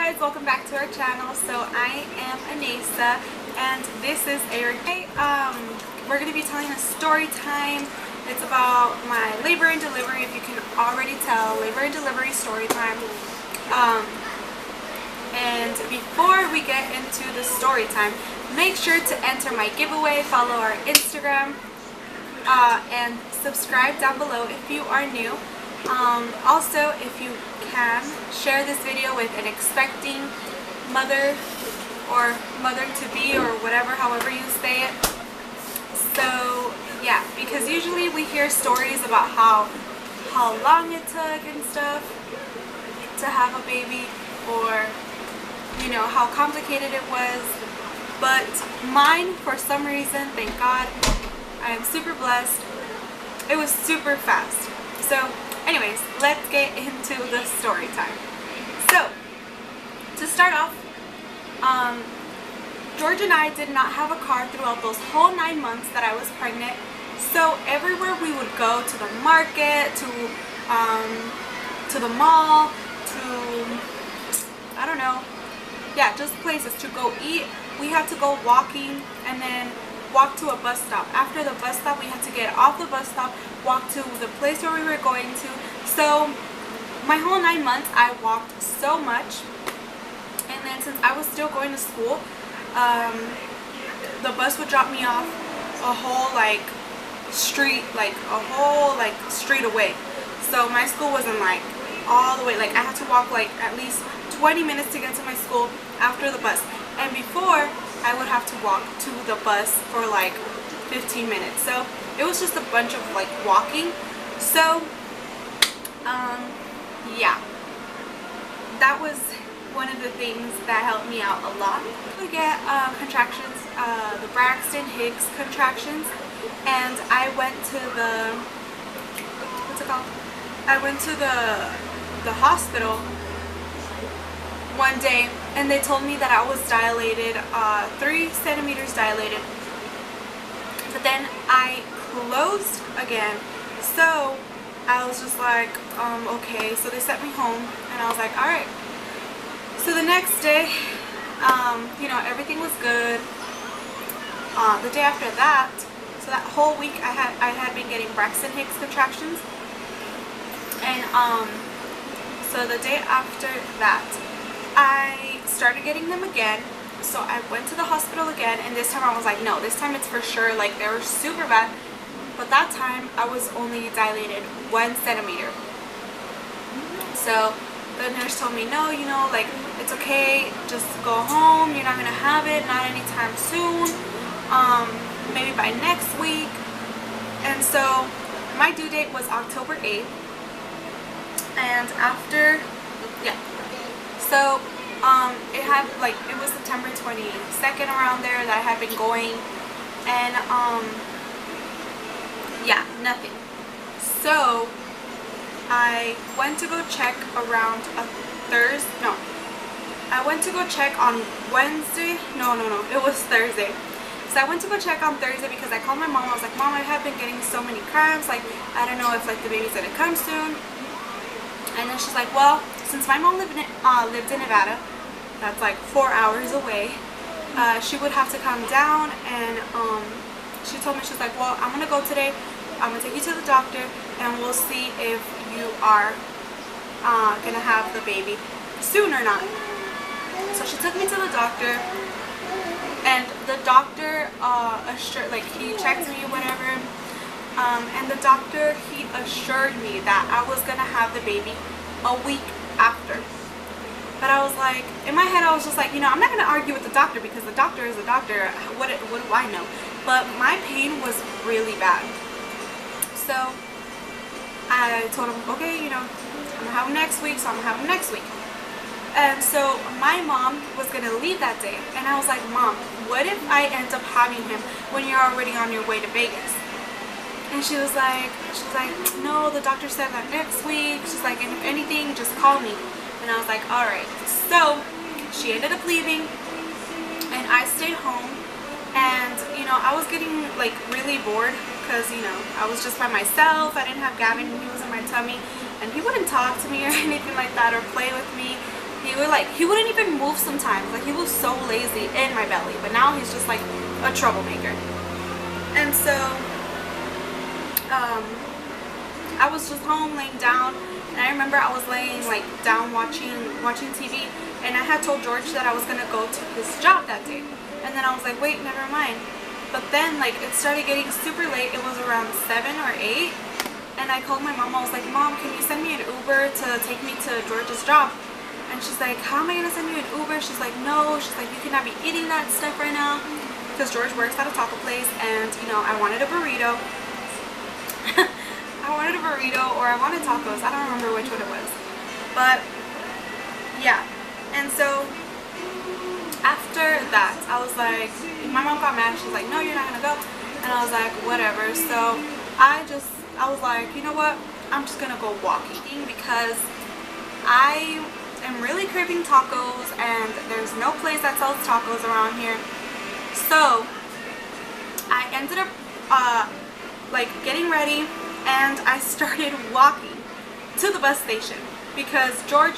guys, welcome back to our channel. So I am Anessa and this is Eric. Hey, we're going to be telling a story time. It's about my labor and delivery, if you can already tell, labor and delivery story time. And before we get into the story time, make sure to enter my giveaway, follow our Instagram, and subscribe down below if you are new. Also, if you can, share this video with an expecting mother or mother-to-be or whatever, however you say it. So yeah, because usually we hear stories about how long it took and stuff to have a baby, or you know how complicated it was, but mine, for some reason, thank God, I am super blessed, it was super fast. So anyways, let's get into the story time. So to start off, George and I did not have a car throughout those whole 9 months that I was pregnant. So everywhere we would go, to the market, to the mall, to, I don't know, yeah, just places to go eat, we had to go walking and then walk to a bus stop. After the bus stop, we had to get off the bus stop, walk to the place where we were going to. So my whole 9 months I walked so much. And then since I was still going to school, the bus would drop me off a whole street away. So my school wasn't like all the way, like I had to walk like at least 20 minutes to get to my school after the bus. And before, I would have to walk to the bus for like 15 minutes. So it was just a bunch of like walking. So yeah, that was one of the things that helped me out a lot. We get contractions, the Braxton Hicks contractions, and I went to the, what's it called? I went to the hospital one day, and they told me that I was dilated, 3 centimeters dilated, but then I closed again. So I was just like, okay. So they sent me home, and I was like, all right. So the next day, you know, everything was good. The day after that, so that whole week I had been getting Braxton Hicks contractions, and so the day after that, I started getting them again. So I went to the hospital again, and this time I was like, no, this time it's for sure. Like, they were super bad, but that time I was only dilated 1 centimeter. So the nurse told me, no, you know, like, it's okay, just go home, you're not gonna have it, not anytime soon, maybe by next week. And so my due date was October 8th, and after, yeah, so it had, like, it was September 22nd around there that I had been going, and yeah, nothing. So I went to go check around I went to go check on Wednesday. No, it was Thursday. So I went to go check on Thursday because I called my mom. I was like, Mom, I have been getting so many cramps. Like, I don't know if like the baby's gonna come soon. And then she's like, well, since my mom lived in Nevada, that's like 4 hours away, she would have to come down, and she told me, she's like, well, I'm gonna go today. I'm gonna take you to the doctor, and we'll see if you are gonna have the baby soon or not. So she took me to the doctor, and the doctor assured, like, he checked me, whatever, and the doctor, he assured me that I was gonna have the baby a week after. But I was like, in my head I was just like, you know, I'm not gonna argue with the doctor because the doctor is a doctor. What do I know? But my pain was really bad. So I told him, okay, you know, I'm gonna have him next week, so I'm gonna have him next week. And so my mom was gonna leave that day, and I was like, Mom, what if I end up having him when you're already on your way to Vegas? And she was like, no, the doctor said that next week. She's like, and if anything, just call me. And I was like, all right. So she ended up leaving, and I stayed home. And you know, I was getting like really bored because, you know, I was just by myself. I didn't have Gavin, he was in my tummy, and he wouldn't talk to me or anything like that or play with me. he wouldn't even move sometimes. Like, he was so lazy in my belly. But now he's just like a troublemaker. And so I was just home laying down, and I remember I was laying like down watching TV, and I had told George that I was gonna go to his job that day. And then I was like, wait, never mind. But then like it started getting super late. It was around 7 or 8, and I called my mom. I was like, Mom, can you send me an Uber to take me to George's job? And she's like, how am I gonna send you an Uber? She's like, no. She's like, you cannot be eating that stuff right now, because George works at a taco place, and you know, I wanted a burrito. I wanted a burrito, or I wanted tacos. I don't remember which one it was. But yeah. And so after that, I was like, my mom got mad. She's like, no, you're not gonna go. And I was like, whatever. So I was like, you know what, I'm just gonna go walking, because I am really craving tacos, and there's no place that sells tacos around here. So I ended up like getting ready, and I started walking to the bus station, because George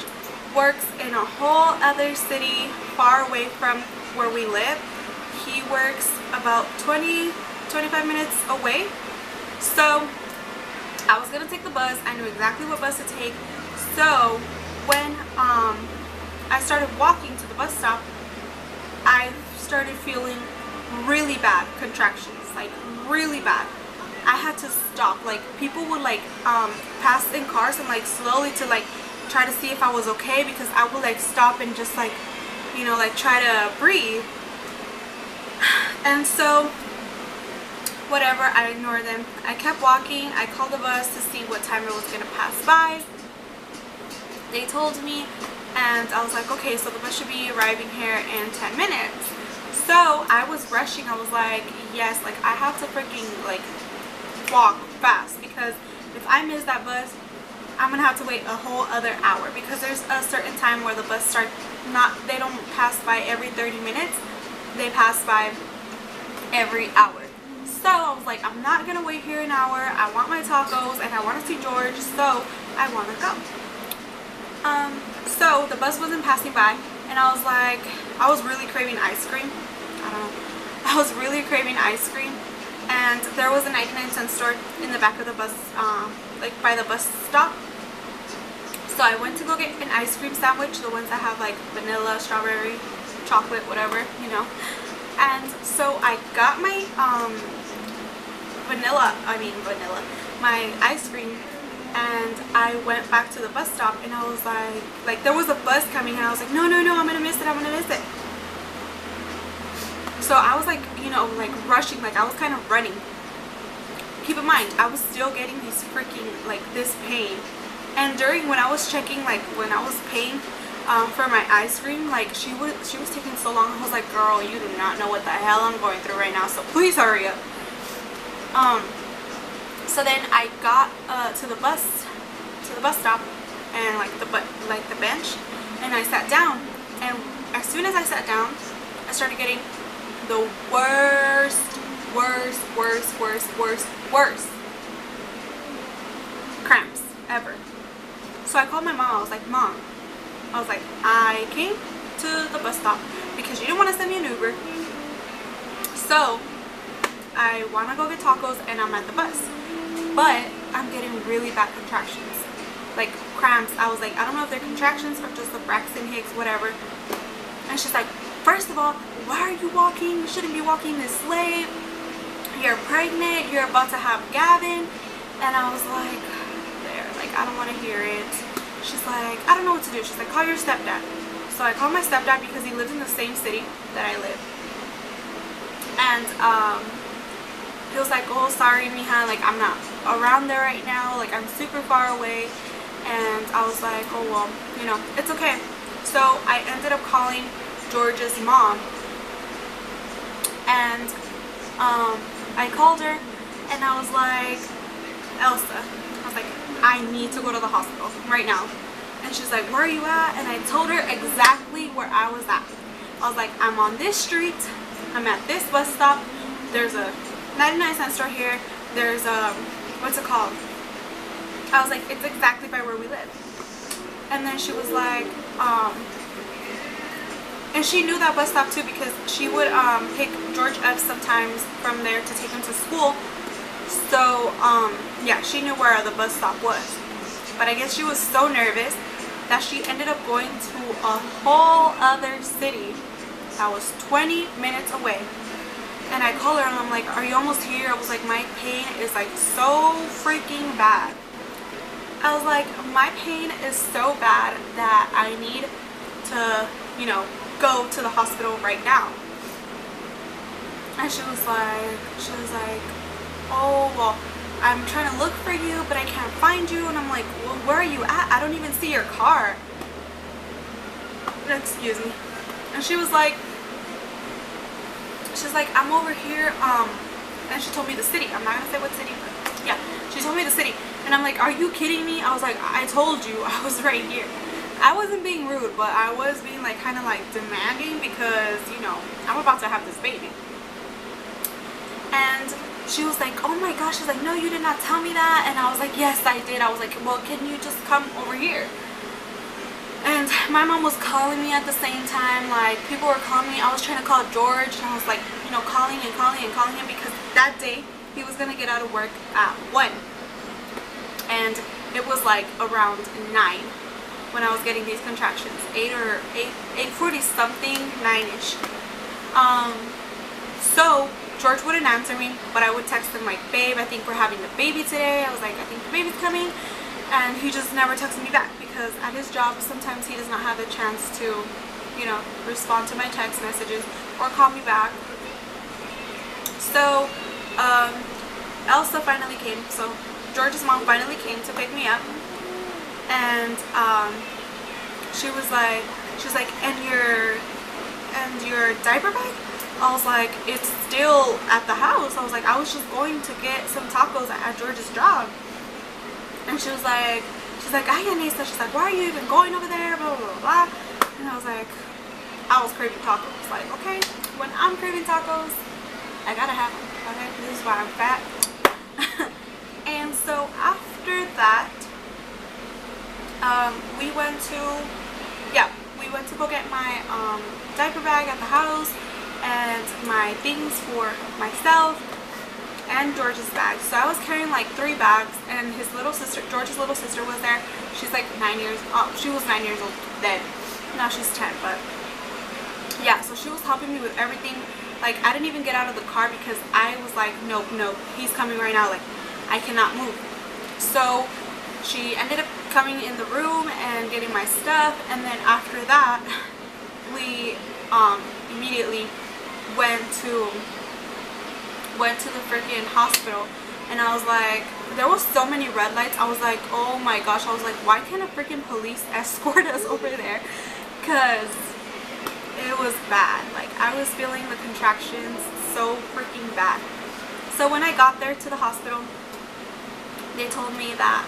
works in a whole other city far away from where we live. He works about 20-25 minutes away. So I was gonna take the bus. I knew exactly what bus to take. So when I started walking to the bus stop, I started feeling really bad contractions, like really bad. I had to stop. Like, people would like pass in cars and like slowly to like try to see if I was okay, because I would like stop and just like, you know, like try to breathe. And so whatever, I ignored them. I kept walking. I called the bus to see what time it was gonna pass by. They told me, and I was like, okay, so the bus should be arriving here in 10 minutes. So I was rushing. I was like, yes, like I have to freaking like walk fast, because if I miss that bus, I'm gonna have to wait a whole other hour, because there's a certain time where the bus starts, they don't pass by every 30 minutes, they pass by every hour. So I was like, I'm not gonna wait here an hour. I want my tacos, and I want to see George, so I want to go. So the bus wasn't passing by, and I was like, I was really craving ice cream. I don't know, I was really craving ice cream. And there was a 99-cent store in the back of the bus, like by the bus stop. So I went to go get an ice cream sandwich, the ones that have like vanilla, strawberry, chocolate, whatever, you know. And so I got my my ice cream, and I went back to the bus stop, and I was like there was a bus coming, and I was like, no, I'm gonna miss it. So I was like, you know, like rushing, like I was kind of running. Keep in mind, I was still getting these freaking, like this pain. And when I was checking, like when I was paying for my ice cream, like she was taking so long. I was like, girl, you do not know what the hell I'm going through right now, so please hurry up. So then I got to the bus stop, and like the bench, and I sat down. And as soon as I sat down, I started getting the worst cramps ever. So I called my mom. I was like, Mom, I came to the bus stop because you didn't want to send me an Uber, so I want to go get tacos, and I'm at the bus, but I'm getting really bad contractions, like cramps. I was like, I don't know if they're contractions or just the Braxton Hicks, whatever. And she's like, first of all, why are you walking? You shouldn't be walking this late. You're pregnant. You're about to have Gavin. And I was like, I don't want to hear it. She's like, I don't know what to do. She's like, call your stepdad. So I called my stepdad, because he lives in the same city that I live. And he was like, oh, sorry, mija, like I'm not around there right now. Like I'm super far away. And I was like, oh, well, you know, it's okay. So I ended up calling George's mom, and I called her, and I was like, Elsa, I was like, I need to go to the hospital right now. And she's like, where are you at? And I told her exactly where I was at. I was like, I'm on this street, I'm at this bus stop, there's a 99-cent store here, there's a, what's it called? I was like, it's exactly by where we live. And then she was like, and she knew that bus stop too, because she would pick George up sometimes from there to take him to school. So yeah, she knew where the bus stop was. But I guess she was so nervous that she ended up going to a whole other city that was 20 minutes away. And I called her and I'm like, are you almost here? I was like, my pain is like so freaking bad. I was like, my pain is so bad that I need to, you know, go to the hospital right now. And she was like, oh, well, I'm trying to look for you, but I can't find you. And I'm like, well, where are you at? I don't even see your car. Excuse me. And she was like, I'm over here, and she told me the city. I'm not gonna say what city, but yeah, she told me the city. And I'm like, are you kidding me? I was like, I told you I was right here. I wasn't being rude, but I was being like kind of like demanding, because, you know, I'm about to have this baby. And she was like, oh my gosh, she's like, no, you did not tell me that. And I was like, yes, I did. I was like, well, can you just come over here? And my mom was calling me at the same time. Like, people were calling me. I was trying to call George, and I was like, you know, calling him, because that day he was gonna get out of work at 1, and it was like around 9 when I was getting these contractions. 8:40 something, 9ish. So George wouldn't answer me, but I would text him like, babe, I think we're having the baby today. I was like, I think the baby's coming. And he just never texted me back, because at his job sometimes he does not have the chance to, you know, respond to my text messages or call me back. So Elsa finally came. So George's mom finally came to pick me up, and she was like, and your diaper bag? I was like, it's still at the house. I was like, I was just going to get some tacos at George's job. And she was like, ay, Anissa, she's like, why are you even going over there, blah, blah, blah, blah. And I was like, I was craving tacos. Like, okay, when I'm craving tacos, I gotta have them, okay? This is why I'm fat. And so after that, we went to go get my diaper bag at the house, and my things for myself, and George's bag. So I was carrying like 3 bags, and his little sister, George's little sister, was there. She's like 9 years old. She was 9 years old then. Now she's 10, but yeah, so she was helping me with everything. Like, I didn't even get out of the car, because I was like, nope, he's coming right now. Like, I cannot move. So she ended up coming in the room and getting my stuff, and then after that, we immediately went to the freaking hospital. And I was like, there was so many red lights. I was like, oh my gosh. I was like, why can't a freaking police escort us over there? Because it was bad. Like, I was feeling the contractions so freaking bad. So when I got there to the hospital, they told me that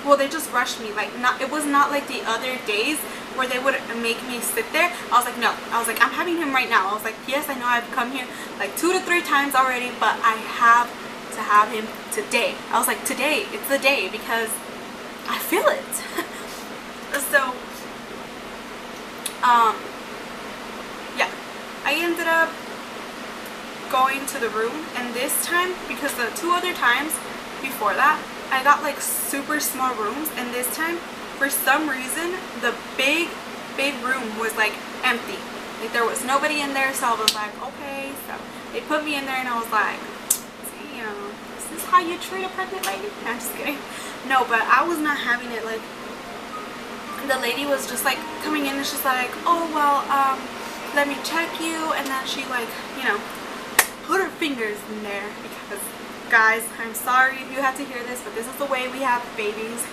well, they just rushed me. Like, it was not like the other days where they would make me sit there. I was like, no. I was like, I'm having him right now. I was like, yes, I know I've come here like 2 to 3 times already, but I have to have him today. I was like, today, it's the day, because I feel it. So yeah, I ended up going to the room, and this time, because the 2 other times before that, I got like super small rooms, and this time, for some reason, the big room was like empty. Like, there was nobody in there. So I was like, okay. So they put me in there, and I was like, damn, is this how you treat a pregnant lady? No, I'm just kidding. No, but I was not having it. Like, the lady was just like coming in, and she's like, oh, well, let me check you. And then she, like, you know, put her fingers in there, because guys, I'm sorry if you have to hear this, but this is the way we have babies.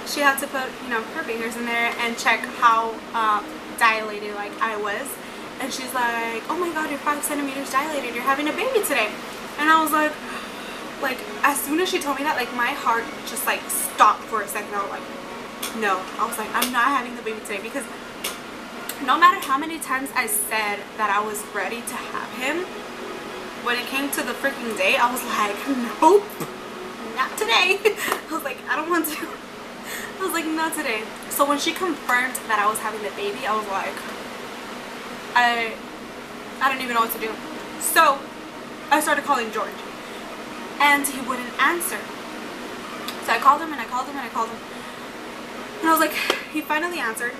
She had to put, you know, her fingers in there and check how dilated like I was. And she's like, oh my god, you're 5 centimeters dilated, you're having a baby today. And I was like, as soon as she told me that, like, my heart just like stopped for a second. I was like, no. I was like, I'm not having the baby today, because no matter how many times I said that I was ready to have him, when it came to the freaking day, I was like, nope, not today. I was like, I don't want to. I was like, not today. So when she confirmed that I was having the baby, I was like, I don't even know what to do. So I started calling George, and he wouldn't answer. So I called him and I called him and I called him, and I was like, he finally answered,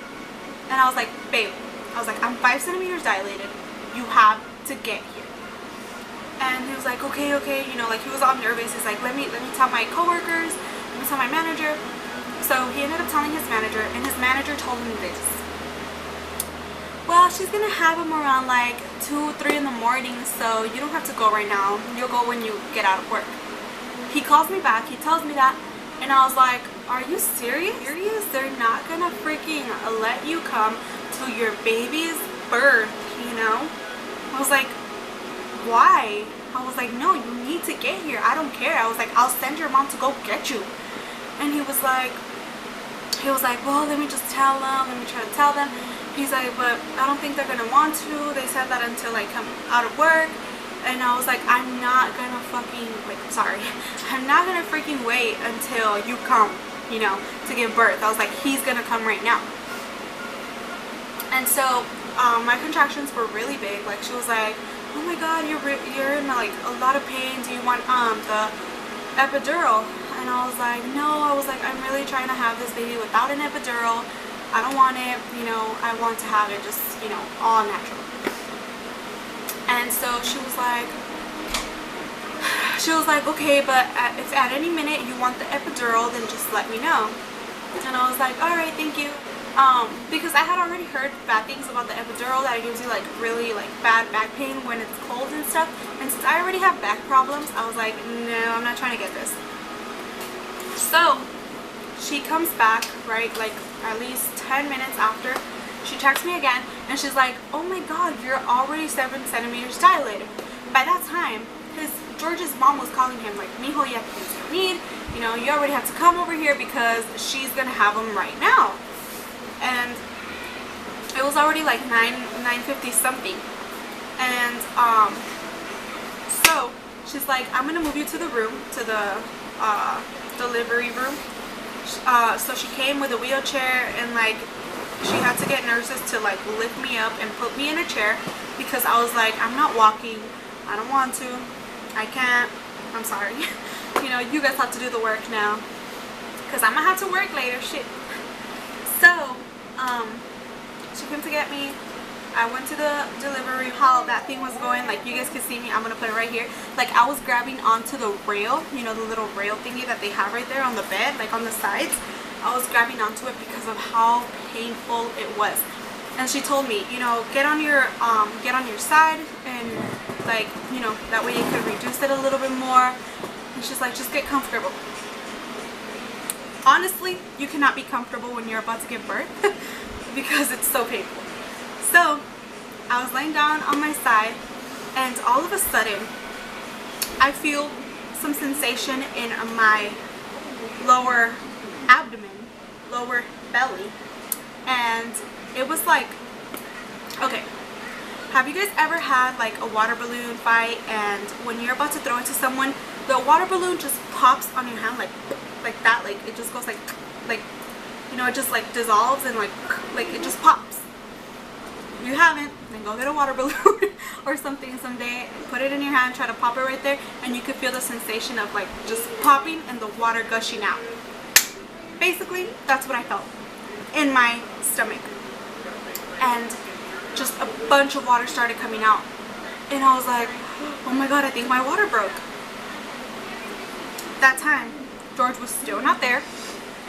and I was like, babe, I was like, I'm 5 centimeters dilated. You have to get here. And he was like, okay, you know, like he was all nervous. He's like, let me tell my coworkers, let me tell my manager. So he ended up telling his manager, and his manager told him this. Well, she's gonna have him around like 2, 3 in the morning, so you don't have to go right now. You'll go when you get out of work. He calls me back, he tells me that, and I was like, are you serious? They're not gonna freaking let you come to your baby's birth, you know? I was like, why? I was like, no, you need to get here. I don't care. I was like, I'll send your mom to go get you. And he was like, well, let me just tell them. Let me try to tell them. He's like, but I don't think they're gonna want to. They said that until I come out of work. And I was like, I'm not gonna fucking, like, sorry, I'm not gonna freaking wait until you come, you know, to give birth. I was like, he's gonna come right now. And so my contractions were really big. Like, she was like, oh my god, you're in like a lot of pain. Do you want the epidural? And I was like, no. I was like, I'm really trying to have this baby without an epidural. I don't want it, you know, I want to have it just, you know, all natural. And so she was like, okay, but if at any minute you want the epidural, then just let me know. And I was like, all right, thank you. Because I had already heard bad things about the epidural, that it gives you like really like bad back pain when it's cold and stuff. And since I already have back problems, I was like, no, I'm not trying to get this. So she comes back, right, like at least 10 minutes after. She texts me again, and she's like, oh my god, you're already 7 centimeters dilated. By that time, George's mom was calling him like, mijo, you have things you need, you know, you already have to come over here because she's gonna have him right now. And it was already like 9:50 something. And so she's like, I'm gonna move you to the room, to the delivery room. So she came with a wheelchair, and like she had to get nurses to like lift me up and put me in a chair, because I was like, I'm not walking, I don't want to, I can't, I'm sorry. You know, you guys have to do the work now, because I'm gonna have to work later, shit. So she came to get me. I went to the delivery hall. That thing was going, like, you guys can see me, I'm gonna put it right here. Like, I was grabbing onto the rail, you know, the little rail thingy that they have right there on the bed, like on the sides. I was grabbing onto it because of how painful it was. And she told me, you know, get on your side, and like, you know, that way you could reduce it a little bit more. And she's like, just get comfortable. Honestly, you cannot be comfortable when you're about to give birth because it's so painful. So I was laying down on my side, and all of a sudden I feel some sensation in my lower abdomen, lower belly, and it was like, okay, have you guys ever had like a water balloon fight, and when you're about to throw it to someone, the water balloon just pops on your hand, like that, like it just goes like, you know, it just like dissolves and like it just pops. If you haven't, then go get a water balloon or something someday, put it in your hand, try to pop it right there, and you could feel the sensation of like just popping and the water gushing out. Basically, that's what I felt in my stomach, and just a bunch of water started coming out, and I was like, oh my god, I think my water broke. That time George was still not there,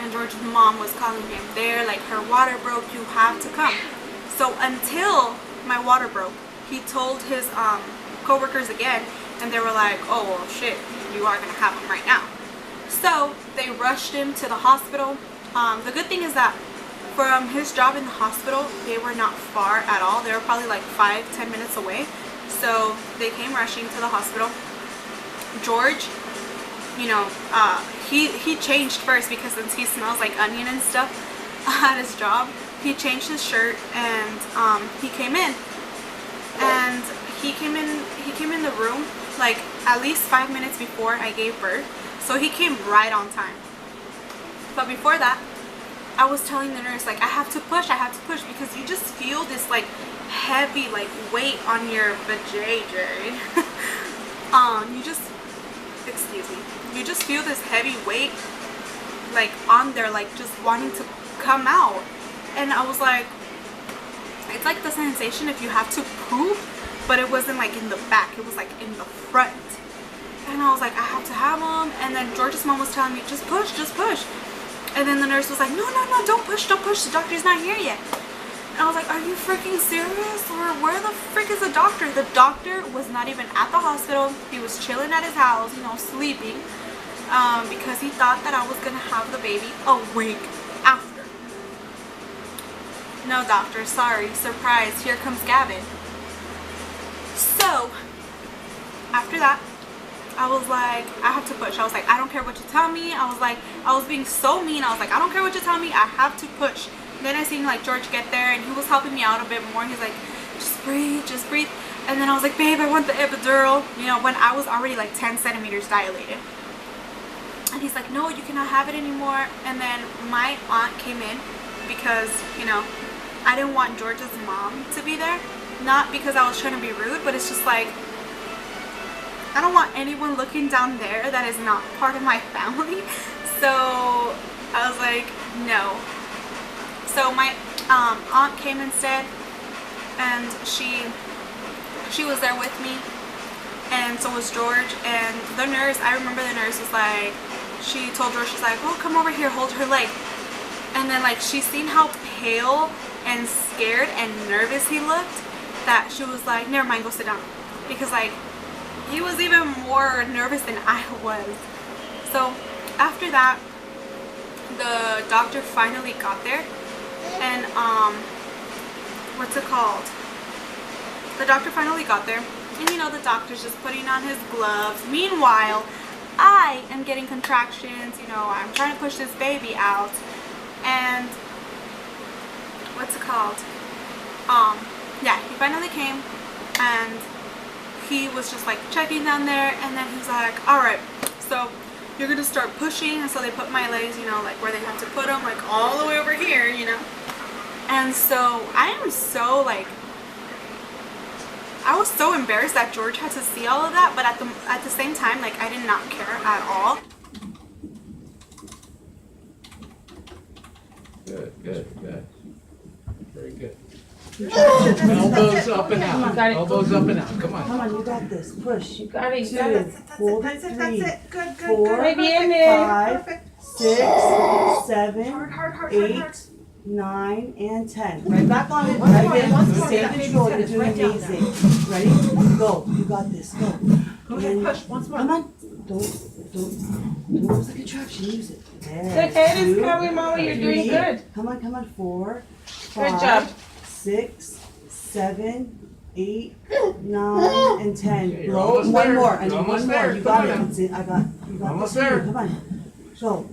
and George's mom was calling him there, like, her water broke, you have to come. So until my water broke, he told his co-workers again, and they were like, oh well, shit, you are gonna have him right now. So they rushed him to the hospital. The good thing is that from his job in the hospital, they were not far at all. They were probably like 5-10 minutes away. So they came rushing to the hospital. George, you know, he changed first, because since he smells like onion and stuff at his job, he changed his shirt, and he came in. And he came in the room like at least 5 minutes before I gave birth. So he came right on time. But before that, I was telling the nurse, like, I have to push, because you just feel this like heavy like weight on your vajayjay. You just, excuse me, you just feel this heavy weight like on there, like just wanting to come out. And I was like, it's like the sensation if you have to poop, but it wasn't like in the back, it was like in the front. And I was like, I have to have them. And then George's mom was telling me, just push, just push. And then the nurse was like, no, no, no, don't push, don't push, the doctor's not here yet. And I was like, are you freaking serious? Or where the frick is the doctor? The doctor was not even at the hospital. He was chilling at his house, you know, sleeping, because he thought that I was gonna have the baby a week after. No, doctor, sorry, surprise, here comes Gavin. So after that, I was like, I have to push. I was like, I don't care what you tell me. I was like, I was being so mean. I was like, I don't care what you tell me, I have to push. And then I seen like George get there, and he was helping me out a bit more. He's like, just breathe, just breathe. And then I was like, babe, I want the epidural, you know, when I was already like 10 centimeters dilated. And he's like, no, you cannot have it anymore. And then my aunt came in because, you know, I didn't want George's mom to be there. Not because I was trying to be rude, but it's just like, I don't want anyone looking down there that is not part of my family. So I was like, no. So my aunt came instead, and she was there with me, and so was George. And the nurse, I remember the nurse was like, she told George, she's like, oh, come over here, hold her leg. And then like she seen how pale and scared and nervous he looked, that she was like, never mind, go sit down. Because like he was even more nervous than I was. So after that, the doctor finally got there, and what's it called? The doctor finally got there, and you know, the doctor's just putting on his gloves. Meanwhile, I am getting contractions, you know, I'm trying to push this baby out. And what's it called? Yeah, he finally came, and he was just like checking down there, and then he's like, alright, so you're gonna start pushing. And so they put my legs, you know, like where they have to put them, like all the way over here, you know. And so I am so like, I was so embarrassed that George had to see all of that, but at the same time, like, I did not care at all. Good, good, good. Very good. Elbows up and out. Elbows up and out. Come on. Come on, you got this. Push. You got it. You 2, got it. hold That's it, it. 3, That's it. Good, good, 4, good. Muy bien, Nick. 5, Perfect. 6, 7, Hard. 8, 9, and 10. Right back on it. Once Right more, there. once more. Stay That baby's control. got You're it doing right down amazing. Ready? Go. You got this. Go. Go ahead, push. Once more. Come on. Don't lose the contraction. Use it. The There. head is 2, coming, Mama. You're doing 3. good. Come on. 4, Good 5, job. 6, 7, 8, 9, and 10. Okay, you're Blow. almost One there. more. I You're need almost one more. there. You Come got on it. now. That's it. You got Almost this. there. Come on. Go.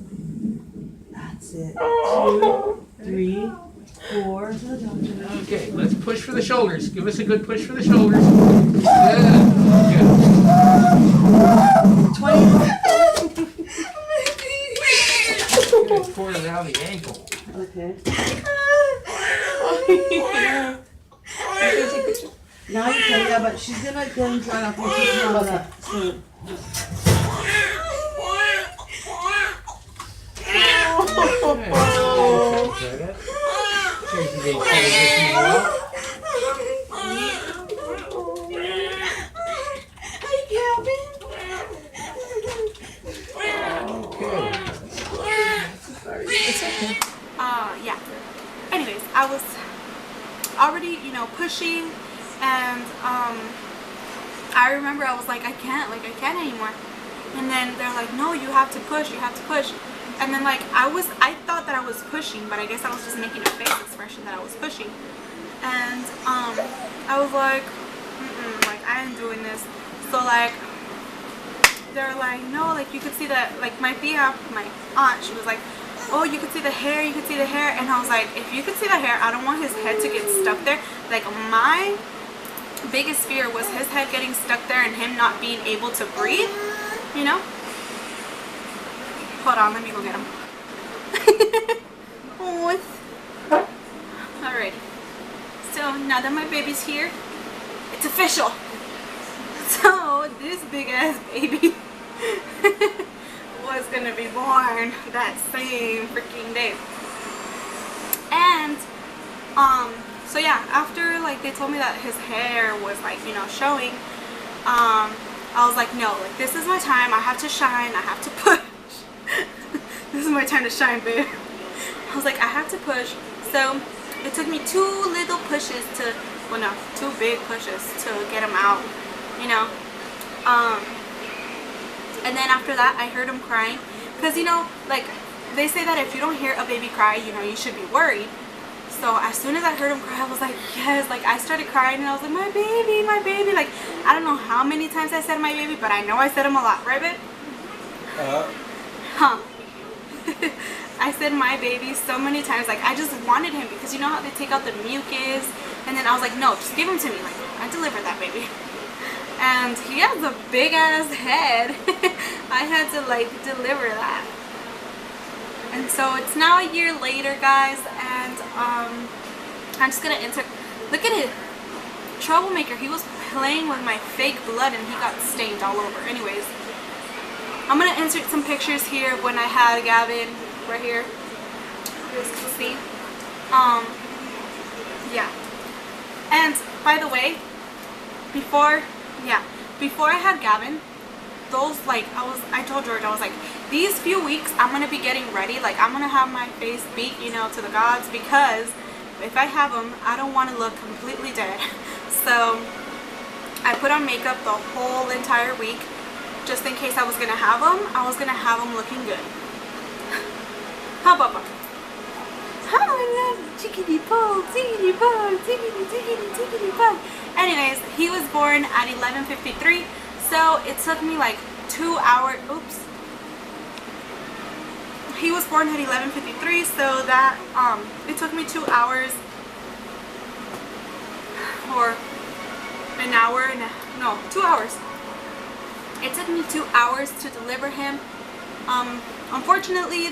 That's it. 2, 3, 4. To the doctor. Okay, let's push for the shoulders. Give us a good push for the shoulders. Good. 20. Good. Pour it around the ankle. Okay. Okay, Now you can, yeah, but she's gonna get him dry off when she comes up. So, Yeah. Anyways, I was already, you know, pushing, and I remember I was like, I can't anymore. And then they're like, no, you have to push. And then like I thought that I was pushing, but I guess I was just making a face expression that I was pushing. And I was like, like I ain't doing this. So like they're like, no, like you could see that, like my tia, my aunt, she was like, oh, you could see the hair, and I was like, if you could see the hair, I don't want his head to get stuck there. Like my biggest fear was his head getting stuck there and him not being able to breathe, you know. Hold on, let me go get him. Oh, alright. So now that my baby's here, it's official. So this big ass baby was gonna be born that same freaking day. And so yeah, after like they told me that his hair was like, you know, showing, I was like, no, like this is my time. I have to shine. I have to push. This is my time to shine, babe. I was like, I have to push. So it took me 2 little pushes to, well no, 2 big pushes to get him out, you know. And then after that I heard him crying, because you know, like they say that if you don't hear a baby cry, you know, you should be worried. So as soon as I heard him cry, I was like, yes, like I started crying and I was like, my baby, my baby. Like I don't know how many times I said my baby, but I know I said him a lot, right babe? Huh. I said my baby so many times. Like I just wanted him, because you know how they take out the mucus, and then I was like, no, just give him to me. Like I delivered that baby. And he has a big ass head. I had to like deliver that. And so it's now a year later, guys, and I'm just gonna insert, look at it, troublemaker. He was playing with my fake blood and he got stained all over. Anyways, I'm gonna insert some pictures here of when I had Gavin right here. You guys can see. Yeah. And by the way, before I had Gavin, those like I told George, I was like, these few weeks I'm gonna be getting ready. Like I'm gonna have my face beat, you know, to the gods, because if I have him, I don't want to look completely dead. So I put on makeup the whole entire week, just in case I was gonna have him. I was gonna have him looking good. How about that? How I love chickadee ball, tickety ball, tickety tickety tickety ball. Anyways, he was born at 11:53. So it took me like 2 hours. Oops. He was born at 11:53, so that it took me 2 hours, or an hour and no, 2 hours. It took me 2 hours to deliver him. Unfortunately,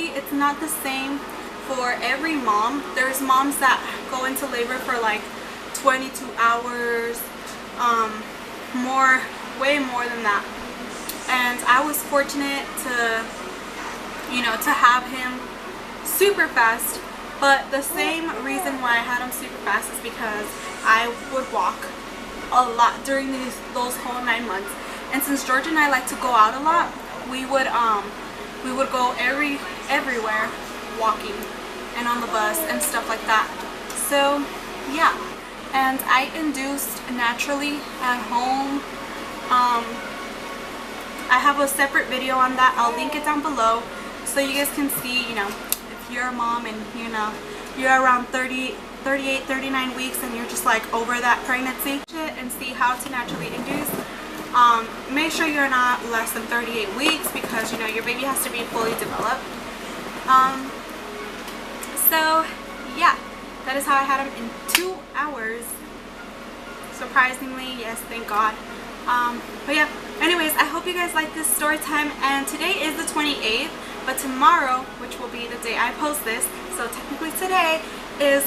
it's not the same for every mom. There's moms that go into labor for like 22 hours, way more than that. And I was fortunate to, you know, to have him super fast. But the same reason why I had him super fast is because I would walk a lot during those whole 9 months. And since George and I like to go out a lot, we would go everywhere walking and on the bus and stuff like that. So yeah. And I induced naturally at home. I have a separate video on that. I'll link it down below so you guys can see, you know, if you're a mom and, you know, you're around 38, 39 weeks and you're just like over that pregnancy and see how to naturally induce. Make sure you're not less than 38 weeks, because, you know, your baby has to be fully developed. So yeah. That is how I had him in 2 hours. Surprisingly, yes, thank God. But yeah, anyways, I hope you guys like this story time. And today is the 28th, but tomorrow, which will be the day I post this, so technically today is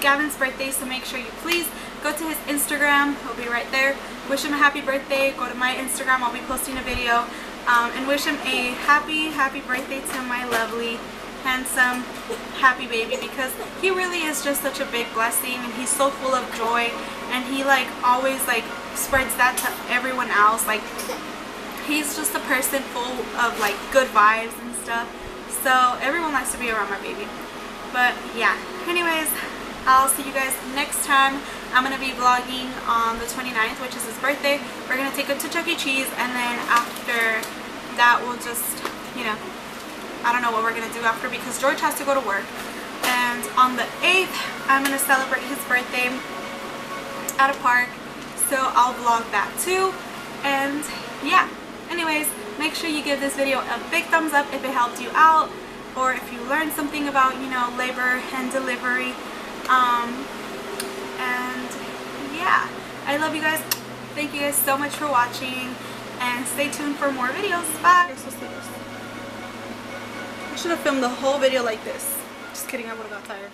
Gavin's birthday. So make sure you please go to his Instagram. He'll be right there. Wish him a happy birthday. Go to my Instagram. I'll be posting a video. And wish him a happy birthday to my lovely, handsome, happy baby, because he really is just such a big blessing, and he's so full of joy, and he like always like spreads that to everyone else. Like he's just a person full of like good vibes and stuff, so everyone likes to be around my baby. But yeah, anyways, I'll see you guys next time. I'm gonna be vlogging on the 29th, which is his birthday. We're gonna take him to Chuck E. Cheese, and then after that we'll just, you know, I don't know what we're going to do after, because George has to go to work. And on the 8th, I'm going to celebrate his birthday at a park. So I'll vlog that too. And yeah, anyways, make sure you give this video a big thumbs up if it helped you out, or if you learned something about, you know, labor and delivery. And yeah, I love you guys. Thank you guys so much for watching. and stay tuned for more videos. Bye. I should have filmed the whole video like this. Just kidding, I would have got tired.